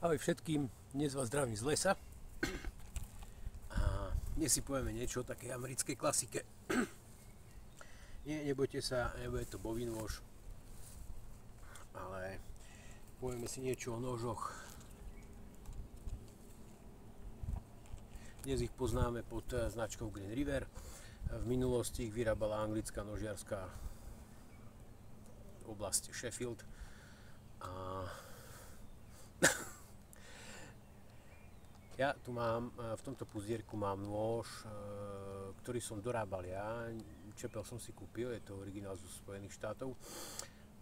Ahoj všetkým, dnes vás zdravím z lesa a dnes si povieme niečo o takej americkej klasike. Nebojte sa, nebude to bovin nôž, ale povieme si niečo o nožoch. Dnes ich poznáme pod značkou Green River. V minulosti ich vyrábala anglická nožiarská oblasť Sheffield a ja tu mám, v tomto puzdierku mám nôž, ktorý som dorábal ja, čepel som si kúpil, je to originál zo Spojených štátov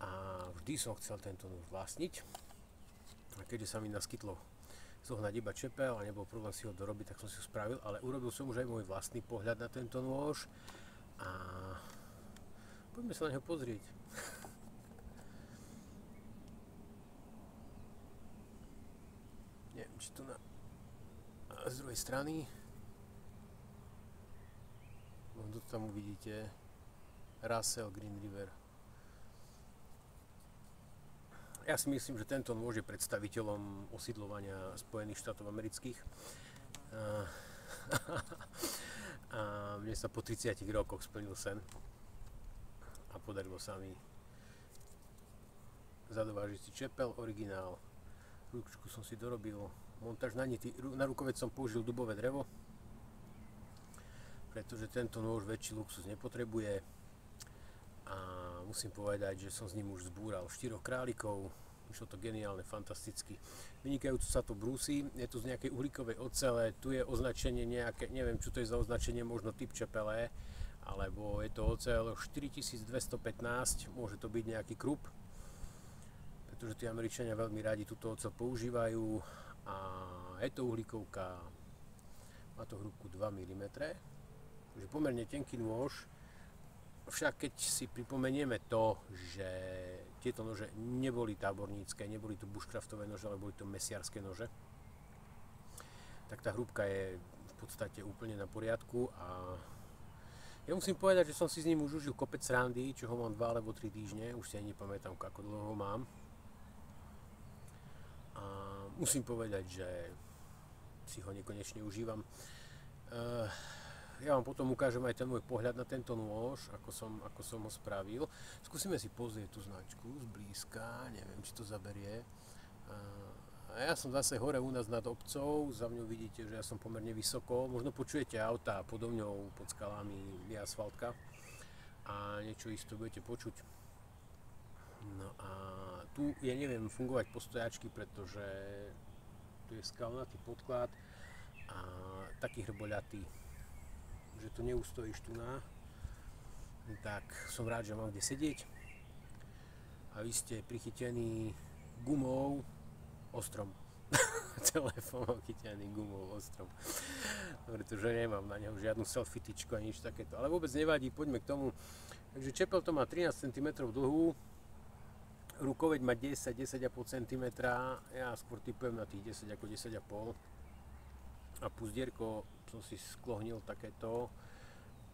a vždy som chcel tento nôž vlastniť. A keďže sa mi naskytlo zohnať iba čepel a nebol problém si ho dorobiť, tak som si ho spravil, ale urobil som už aj môj vlastný pohľad na tento nôž a poďme sa na neho pozrieť. Neviem, či tu z druhej strany tu tam uvidíte Russell Green River. Ja si myslím, že tento nôž je predstaviteľom osídlovania Spojených štátov amerických. A mne sa po 30 rokoch splnil sen a podarilo sa mi zadovážiť si čepel, originál. Ručku som si dorobil, montáž na nity, na rukovec som použil dubové drevo, pretože tento nôž väčší luxus nepotrebuje a musím povedať, že som s ním už zbúral 4 králikov, išlo to geniálne, fantasticky. Vynikajúco sa to brúsi, je to z nejakej uhlíkovej ocele, tu je označenie nejaké, neviem čo to je za označenie, možno typ čepele, alebo je to oceľ 4215, môže to byť nejaký krup, pretože tí Američania veľmi radi túto oceľ používajú a je to uhlíkovka, má to hrúbku 2 mm, takže pomerne tenký nôž. Však keď si pripomenieme to, že tieto nože neboli tábornícke, neboli to bushcraftové nože, ale boli to mesiarské nože, tak tá hrúbka je v podstate úplne na poriadku a ja musím povedať, že som si s ním už užil kopec srandy, čo ho mám 2 alebo 3 týždne, už si aj nepamätám, ako dlho ho mám. A musím povedať, že si ho nekonečne užívam. Ja vám potom ukážem aj ten môj pohľad na tento nôž, ako som ho spravil. Skúsime si pozrieť tú značku zblízka, neviem, či to zaberie. A ja som zase hore u nás nad obcov, za mňou vidíte, že ja som pomerne vysoko. Možno počujete auta, podo mňou pod skalami je asfaltka a niečo isto budete počuť. No a tu ja neviem fungovať postojačky, pretože tu je skalnatý podklad a taký hrboľatý, že to neustojíš tu na. Tak som rád, že mám kde sedieť a vy ste prichytení gumou ostrom. Telefón chytený gumou ostrom, pretože nemám na neho žiadnu selfie tyčku ani nič takéto, ale vôbec nevadí, poďme k tomu. Takže čepel to má 13 cm dlhú, rukoveď má 10-10,5 cm, ja skôr typujem na tých 10 ako 10,5 a puzdierko som si sklohnil takéto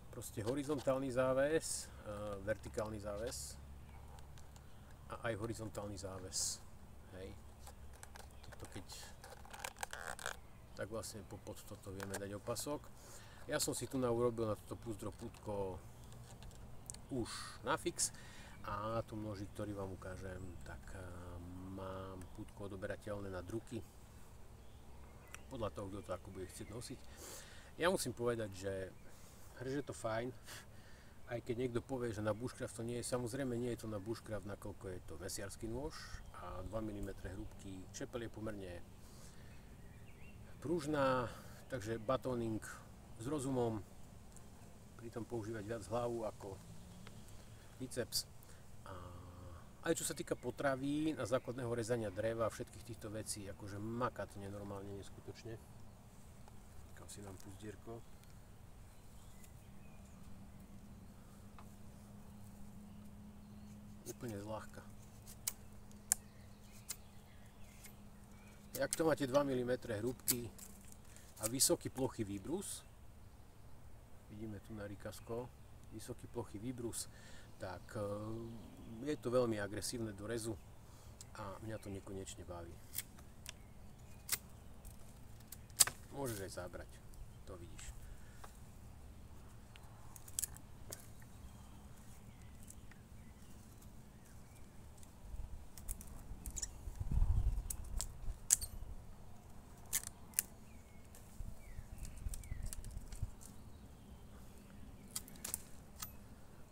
proste horizontálny záves, vertikálny záves a aj horizontálny záves, hej. Toto keď tak vlastne pod toto vieme dať opasok. Ja som si tu urobil na toto púzdro pútko už na fix a tu množí, ktorý vám ukážem, tak mám pútko odoberateľné na druky podľa toho, kto to ako bude chcieť nosiť. Ja musím povedať, že je to fajn, aj keď niekto povie, že na bushcraft to nie je, samozrejme nie je to na bushcraft, nakoľko je to mesiarsky nôž a 2 mm hrúbky, čepel je pomerne pružná, takže batóning s rozumom, pritom používať viac hlavu ako biceps. A aj čo sa týka potravín a základného rezania dreva a všetkých týchto vecí, akože maká to nenormálne, neskutočne. Kam si dám puzdierko. Úplne zľahka. Jak to máte 2 mm hrúbky a vysoký plochý výbrus, vidíme tu na rýkasko, vysoký plochý výbrus, tak je to veľmi agresívne do rezu a mňa to nekonečne baví. môžeš aj zabrať, to vidíš.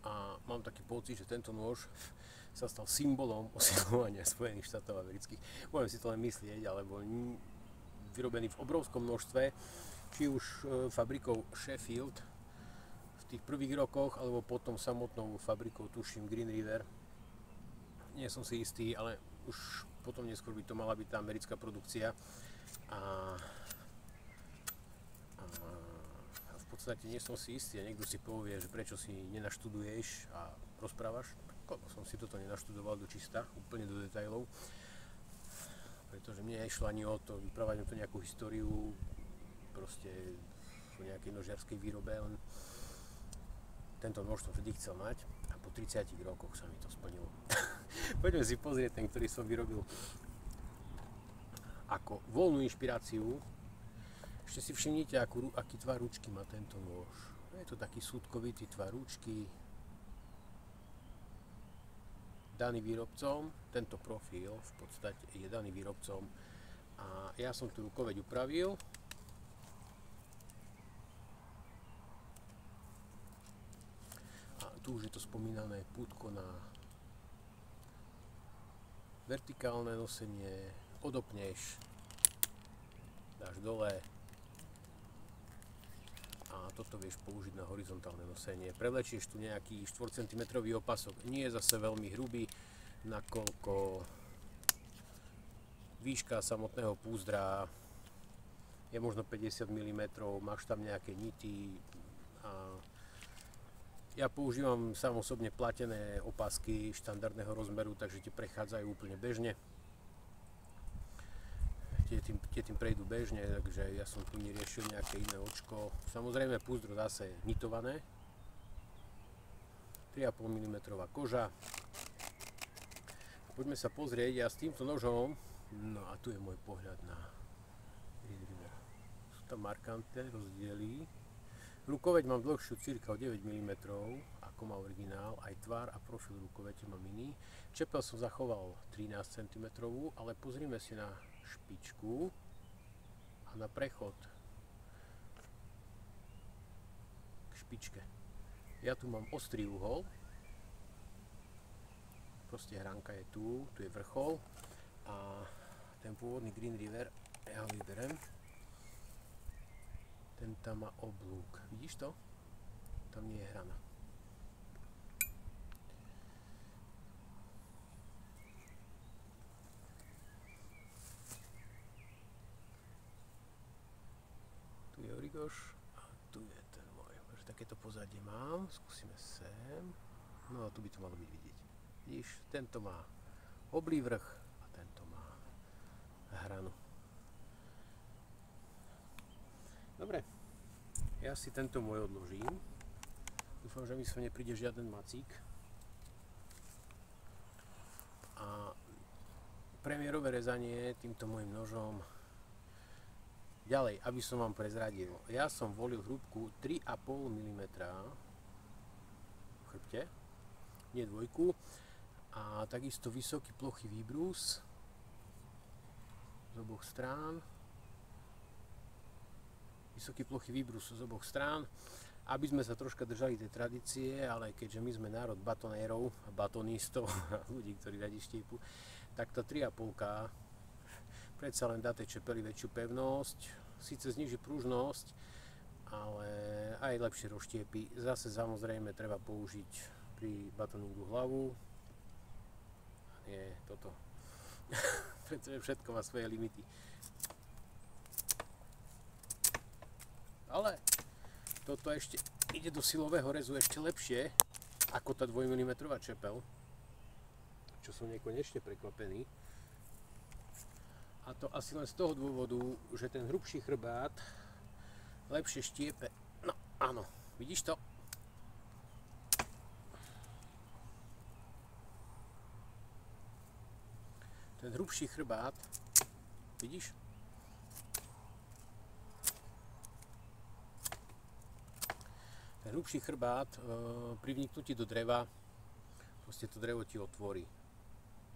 A mám taký pocit, že tento nôž sa stal symbolom osilovania Spojených štátov amerických. Môžem si to len myslieť, alebo vyrobený v obrovskom množstve, či už fabrikou Sheffield v tých prvých rokoch, alebo potom samotnou fabrikou, tuším, Green River. Nie som si istý, ale už potom neskôr by to mala byť tá americká produkcia. A v podstate nie som si istý a niekto si povie, že prečo si nenaštuduješ a rozprávaš. Lebo som si toto nenaštudoval do čista, úplne do detailov. Pretože mne nešlo ani o to vyprávať to nejakú históriu proste o nejakej nožiarskej výrobe, len tento nôž som vždy chcel mať a po 30 rokoch sa mi to splnilo. Poďme si pozrieť ten, ktorý som vyrobil ako voľnú inšpiráciu. Ešte si všimnite, aký tvar ručky má tento nôž. Je to taký súdkovitý tvar ručky, daný výrobcom, tento profil v podstate je daný výrobcom a ja som tú rukoveď upravil. A tu už je to spomínané pútko na vertikálne nosenie, odopneš, dáš dole a toto vieš použiť na horizontálne nosenie. Prevlečieš tu nejaký 4 cm opasok, nie je zase veľmi hrubý, nakoľko výška samotného púzdra je možno 50 mm, máš tam nejaké nity a ja používam sám osobne platené opasky štandardného rozmeru, takže ti prechádzajú úplne bežne. Tie tým prejdú bežne, takže ja som tu neriešil nejaké iné očko. Samozrejme púzdro zase nitované, 3,5 mm koža. Poďme sa pozrieť, ja s týmto nožom, no a tu je môj pohľad na Green River. Sú tam markantné rozdiely. Rukoveď mám dlhšiu cirka o 9 mm, ako má originál, aj tvar a profil rukovete mám iný. Čepel som zachoval 13 cm, ale pozrime si na špičku a na prechod k špičke. Ja tu mám ostrý uhol, proste hranka je tu je vrchol a ten pôvodný Green River, ja ho vyberem, ten tam má oblúk, vidíš to? Tam nie je hrana. Tu je origoš a tu je ten môj. Takže takéto pozadie mám, skúsime sem. No a tu by to malo byť vidieť. Vidíš, tento má oblý vrch a tento má hranu. Dobre, ja si tento môj odložím. Dúfam, že mi sa nepríde žiaden macík. A premiérové rezanie týmto môjim nožom. Ďalej, aby som vám prezradil, ja som volil hrúbku 3,5 mm v chrbte, nie dvojku, a takisto vysoký plochý výbrus z oboch strán. Vysoký plochý výbrus z oboch strán, aby sme sa troška držali tej tradície, ale keďže my sme národ batonérov a batonistov a ľudí, ktorí radi štiepu, tak tá 3,5 predsa len dá tej čepeli väčšiu pevnosť, síce zniží pružnosť, ale aj lepšie rozštiepy. Zase samozrejme treba použiť pri batoningu hlavu, nie toto, pretože všetko má svoje limity. Ale toto ešte ide do silového rezu ešte lepšie ako tá 2 mm čepel, čo som nekonečne prekvapený. A to asi len z toho dôvodu, že ten hrubší chrbát lepšie štiepe. No áno, vidíš to? Ten hrubší chrbát, vidíš? Ten hrubší chrbát pri vniknutí do dreva, proste to drevo ti otvorí.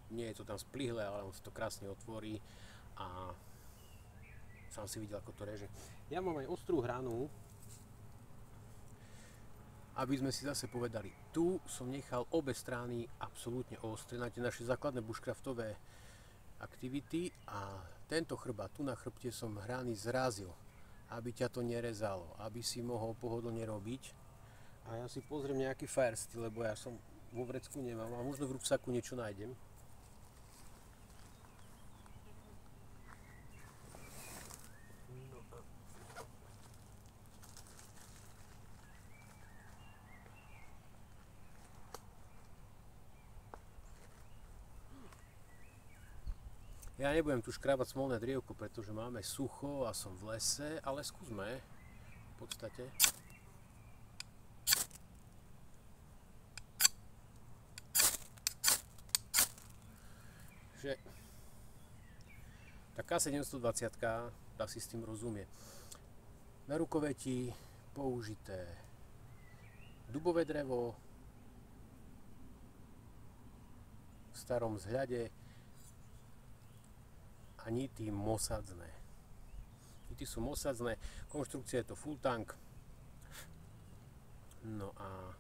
Nie je to tam splihlé, ale on sa to krásne otvorí a sám si videl, ako to reže. Ja mám aj ostrú hranu, aby sme si zase povedali, tu som nechal obe strany absolútne ostré na tie naše základné bushcraftové aktivity a tento chrbát tu na chrbte som hrany zrazil, aby ťa to nerezalo, aby si mohol pohodlne robiť. A ja si pozriem nejaký firesteel, lebo ja som vo vrecku nemám a možno v rúbsaku niečo nájdem. Ja nebudem tu škrábať smolné drievko, pretože máme sucho a som v lese, ale skúsme v podstate. Že tá K720, tá si s tým rozumie. Na rukoveti použité dubové drevo v starom vzhľade a nity mosadzné. Nity sú mosadzné, konštrukcia je to full tank. No a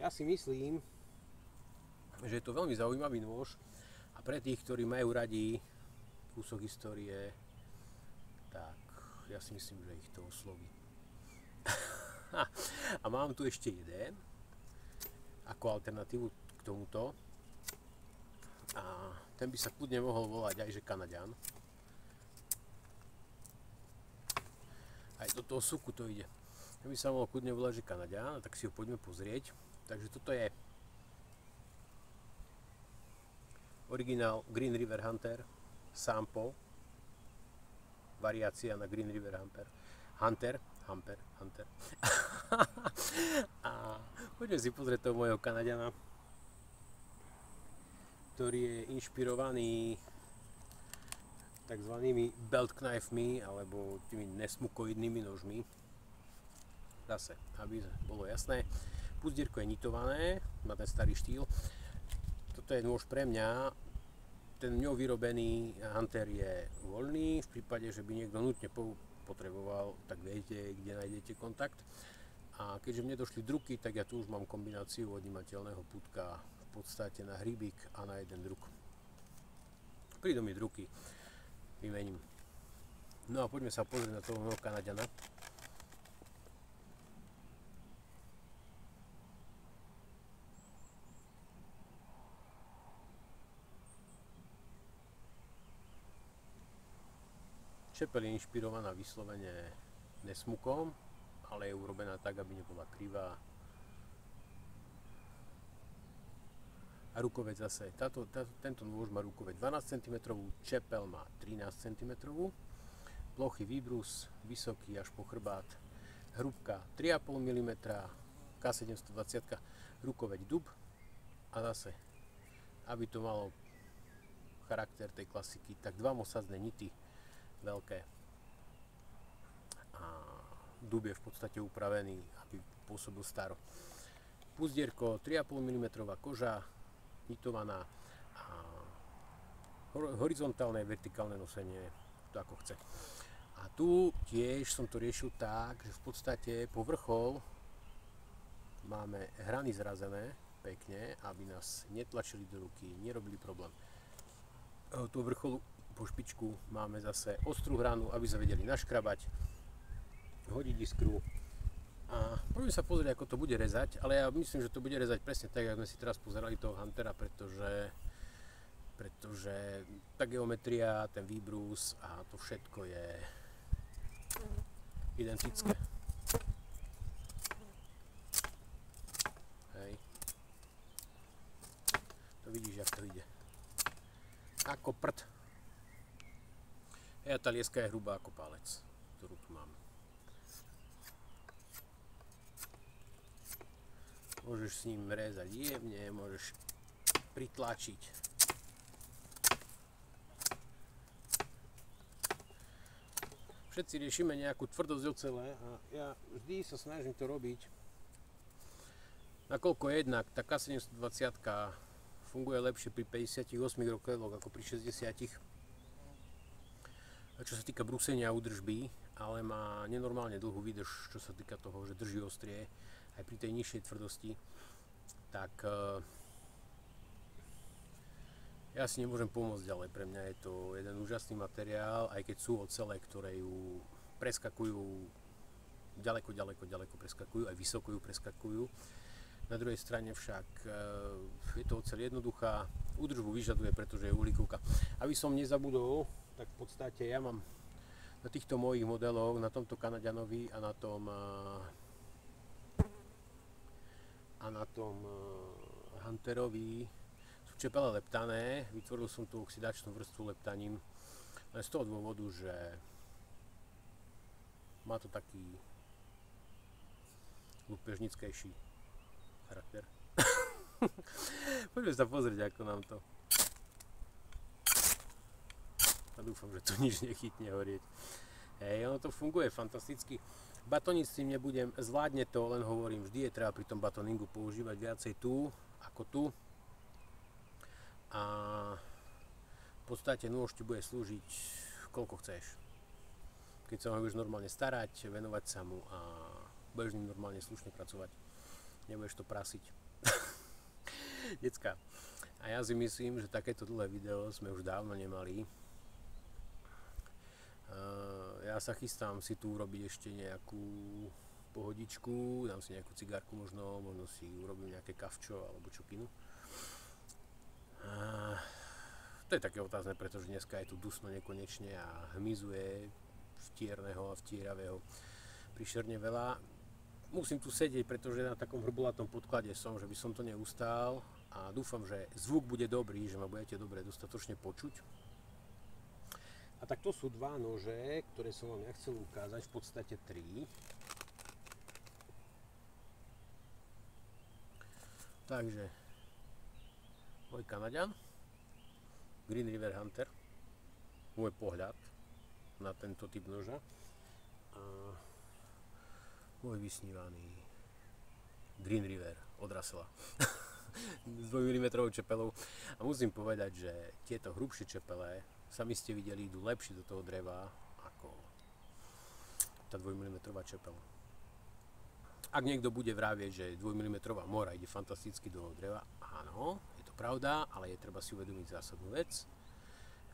ja si myslím, že je to veľmi zaujímavý nôž a pre tých, ktorí majú radi kúsok histórie, tak ja si myslím, že ich to osloví. A mám tu ešte jeden ako alternatívu k tomuto. A ten by sa kľudne mohol volať aj že Kanaďan. Aj do toho suku to ide. Ten by sa mohol kľudne volať že Kanaďan, tak si ho poďme pozrieť. Takže toto je originál Green River Hunter Sampo, variácia na Green River Hunter. A poďme si pozrieť toho mojho Kanaďana, ktorý je inšpirovaný takzvanými belt knifemi alebo tými nesmukoidnými nožmi. Zase, aby bolo jasné, puzdierko je nitované, má ten starý štýl. Toto je nôž pre mňa, ten ňou vyrobený Hunter je voľný, v prípade, že by niekto nutne potreboval, tak viete, kde nájdete kontakt. A keďže mne došli druky, tak ja tu už mám kombináciu odnímateľného pútka v podstate na hríbik a na jeden druk. Prídu mi druky, vymením. No a poďme sa pozrieť na toho môjho Kanaďana. Čepeľ je inšpirovaná vyslovene nesmukom, ale je urobená tak, aby nebola krivá. A rukoveď zase, tento nôž má rukoveď 12 cm, čepel má 13 cm, plochy výbrus, vysoký až po chrbát, hrúbka 3,5 mm, K720, rukoveď dub a zase, aby to malo charakter tej klasiky, tak dva mosadzné nity, veľké. A dub je v podstate upravený, aby pôsobil staro. Puzdierko 3,5 mm koža, nitovaná a horizontálne, vertikálne nosenie, to ako chce. A tu tiež som to riešil tak, že v podstate po vrchol máme hrany zrazené pekne, aby nás netlačili do ruky, nerobili problém. Tu vrcholu po špičku máme zase ostrú hranu, aby sme vedeli naškrabať, hodiť iskru. A poďme sa pozrieť, ako to bude rezať, ale ja myslím, že to bude rezať presne tak, ako sme si teraz pozerali toho Huntera, pretože tá geometria, ten výbrus a to všetko je identické. Hej. To vidíš, jak to ide. Ako prd. Tá lieska je hrubá ako palec, ktorú tu mám. Môžeš s ním rezať jemne, môžeš pritlačiť. všetci riešime nejakú tvrdosť ocele a ja vždy sa snažím to robiť. Nakoľko jednak tá K720 funguje lepšie pri 58 rokoch ako pri 60. Čo sa týka brúsenia a údržby, ale má nenormálne dlhú výdrž, čo sa týka toho, že drží ostrie aj pri tej nižšej tvrdosti, tak ja si nemôžem pomôcť ďalej. Pre mňa je to jeden úžasný materiál, aj keď sú ocele, ktoré ju preskakujú, ďaleko preskakujú, aj vysoko ju preskakujú. Na druhej strane však je to oceľ jednoduchá, údržbu vyžaduje, pretože je uhlíkovka. Aby som nezabudol, tak v podstate ja mám na týchto mojich modeloch, na tomto Canadianovi a na tom Hunterovi sú čepele leptané. Vytvoril som tú oxidačnú vrstvu leptaním len z toho dôvodu, že má to taký lúpežnickejší charakter. Poďme sa pozrieť, ako nám to. A dúfam, že to nič nechytne horieť. Hej, ono to funguje fantasticky. Batóniť s tým nebudem, zvládne to, len hovorím, vždy je treba pri tom batóningu používať viacej tu, ako tu. A v podstate nôž ti bude slúžiť koľko chceš. Keď sa ho budeš normálne starať, venovať sa mu a budeš ním normálne slušne pracovať. Nebudeš to prasiť. Decka. A ja si myslím, že takéto dlhé video sme už dávno nemali. Ja sa chystám si tu urobiť ešte nejakú pohodičku, dám si nejakú cigárku možno si urobím nejaké kavčo alebo čupinu. To je také otázne, pretože dneska je tu dusno nekonečne a hmyzuje vtierneho a vtieravého prišerne veľa. Musím tu sedieť, pretože na takom hrbolatom podklade som, že by som to neustál a dúfam, že zvuk bude dobrý, že ma budete dobre dostatočne počuť. A tak to sú dva nože, ktoré som vám ja chcel ukázať, v podstate tri. Takže môj Canadian, Green River Hunter, môj pohľad na tento typ noža a môj vysnívaný Green River od Russella s 2 mm čepelou. A musím povedať, že tieto hrubšie čepele, sami ste videli, idú lepšie do toho dreva ako tá 2 mm čepela. Ak niekto bude vravieť, že 2 mm mora ide fantasticky do dreva, áno, je to pravda, ale je treba si uvedomiť zásadnú vec,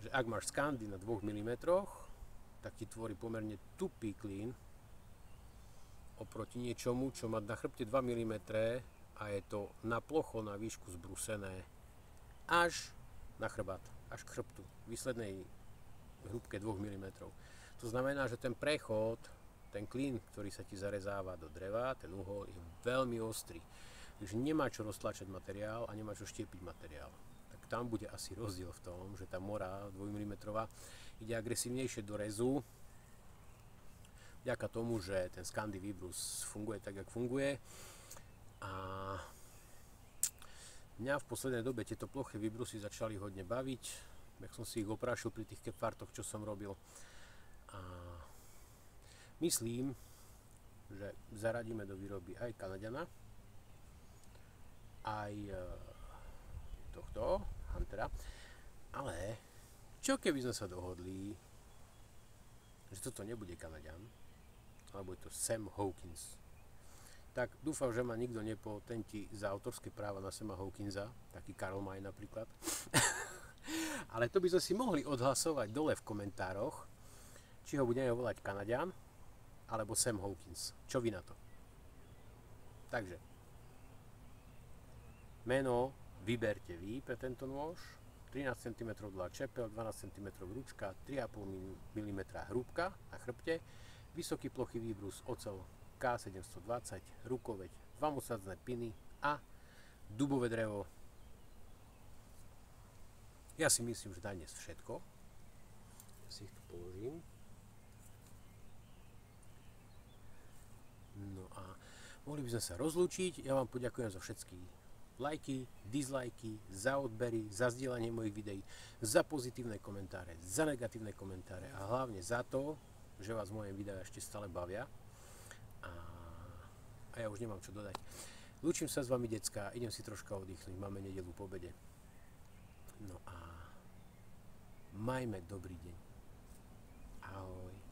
že ak máš Scandi na 2 mm, tak ti tvorí pomerne tupý klín oproti niečomu, čo má na chrbte 2 mm a je to na plocho, na výšku zbrúsené až na chrbát, až k chrbtu, výslednej hrúbke 2 mm. To znamená, že ten prechod, ten klín, ktorý sa ti zarezáva do dreva, ten uhol je veľmi ostrý. Takže nemá čo roztlačať materiál a nemá čo štiepiť materiál. Tak tam bude asi rozdiel v tom, že tá mora 2 mm ide agresívnejšie do rezu, vďaka tomu, že ten Scandi výbrus funguje tak, jak funguje. A mňa v poslednej dobe tieto ploché výbrusy začali hodne baviť, jak som si ich oprášil pri tých kefartoch, čo som robil. A myslím, že zaradíme do výroby aj Canadiana, aj tohto Huntera, ale čo keby sme sa dohodli, že toto nebude Canadian, alebo je to Sam Hawkins. Tak dúfam, že ma nikto nepotentí za autorské práva na Sama Hawkinsa, taký Karl May napríklad. Ale to by sme si mohli odhlasovať dole v komentároch, či ho budeme volať Canadian, alebo Sam Hawkins. Čo vy na to? Takže, meno vyberte vy pre tento nôž. 13 cm dlhá čepel, 12 cm ručka, 3,5 mm hrúbka na chrbte, vysoký plochý výbrus, oceľ K720, rukoveď, 2 mosadzné piny a dubové drevo. Ja si myslím, že na dnes všetko. Ja si ich tu položím. No a mohli by sme sa rozlúčiť. Ja vám poďakujem za všetky lajky, dislajky, za odbery, za zdieľanie mojich videí, za pozitívne komentáre, za negatívne komentáre a hlavne za to, že vás moje videá ešte stále bavia a, a ja už nemám čo dodať. Lúčim sa s vami, decká, idem si troška oddychnúť, máme nedeľu po obede. No a majme dobrý deň. Ahoj.